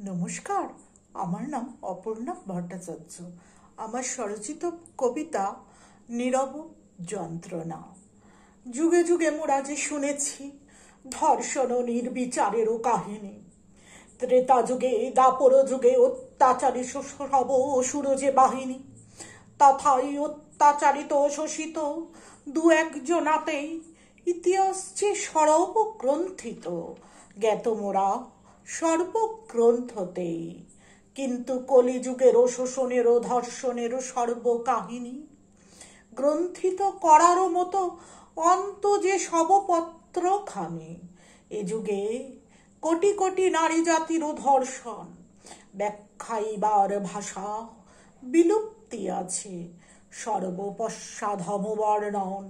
নমস্কার, আমার নাম অপর্ণা ভট্টাচার্য। আমার স্বরচিত কবিতা নীরব যন্ত্রণা। যুগে যুগে মোরা যে শুনেছি ধর্ষণ ও নির্বিচারেরও কাহিনী। ত্রেতা যুগে দাপর যুগে অত্যাচারী সব অসুর যে বাহিনী, তথাই অত্যাচারিত শোষিত দু একজনাতেই ইতিহাস যে সর্বগ্রন্থিত জ্ঞাত মোরা সর্বগ্রন্থতেই। কিন্তু কলিযুগেরও শোষণেরও ধর্ষণেরও সর্বকাহিনী গ্রন্থিত করারও মতো অন্ত যে সবপত্রখানি। এ যুগে কোটি কোটি নারী জাতিরও ধর্ষণ ব্যাখ্যাইবার ভাষা বিলুপ্তি আছে সর্বপশ্চাধম বর্ণন।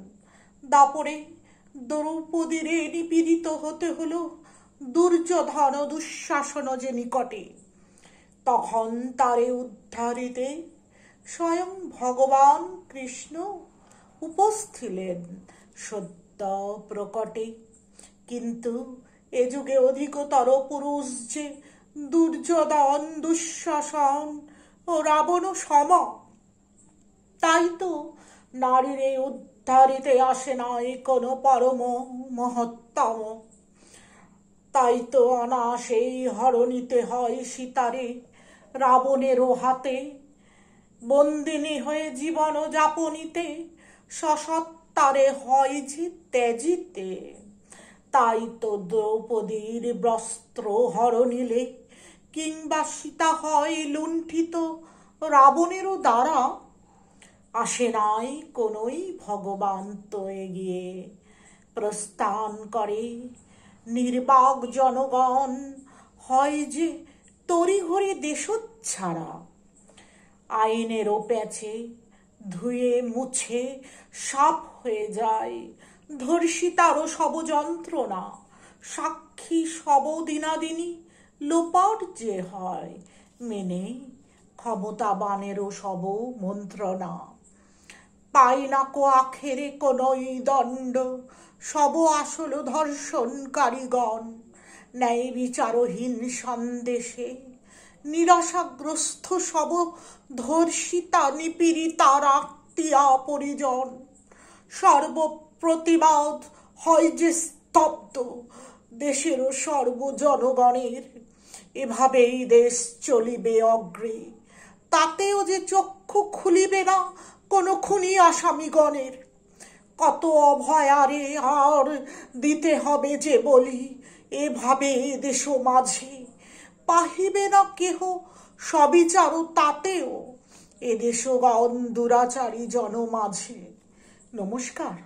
দাপরে দ্রৌপদীরে নিপীড়িত হতে হলো দুর্যোধন দুঃশাসন যে নিকটে, তখন তারে উদ্ধারিতে স্বয়ং ভগবান কৃষ্ণ উপস্থিলেন সত্য প্রকটে। কিন্তু এ যুগে অধিকতর পুরুষ যে দুর্যোধন দুঃশাসন ও রাবণ সম, তাই তো নারীরে উদ্ধারিতে আসে নাই কোনো পরম মহত্তম। তাই তো অনায়াসেই হরণিতে হয় সীতারে রাবণেরও হাতে, বন্দিনী হয়ে জীবন যাপনিতে সসত্তারে হয় যে ত্যাজিতে। তাই তো দ্রৌপদীর বস্ত্র হরণিলে কিংবা সীতা হয় লুণ্ঠিত রাবণেরও দ্বারা, আসে নাই কোনোই ভগবান তো এগিয়ে। প্রস্থান করে নির্বাক জনগণ হয় যে তড়িঘড়ি দেশচ্ছাড়া। আইনেরও প্যাচে ধুয়ে মুছে সাফ হয়ে যায় ধর্ষিতারও সব যন্ত্রণা। সাক্ষী সব দিনাদিনী লোপাট যে হয় মেনে ক্ষমতাবানেরও সব মন্ত্রণা। পাই না কো আখেরে কোনোই দণ্ড সব আসল ধর্ষণকারীগণ। ন্যায় বিচারহীন সন্দেশে নিরাশাগ্রস্ত সব ধর্ষিতা নিপীড়িতার আত্মীয়া পরিজন। সর্বপ্রতিবাদ হয় যে স্তব্ধ দেশেরও সর্বজনগণের। এভাবেই দেশ চলিবে অগ্রে, তাতেও যে চক্ষু খুলিবে না কোনো খুনি আসামিগণের। কত অভয়ারে আর দিতে হবে যে বলি, এভাবে দেশ মাঝে পাহিবে না কেহ সবিচার তাতেও এদেশগণ দুরাচারী জন মাঝে। নমস্কার।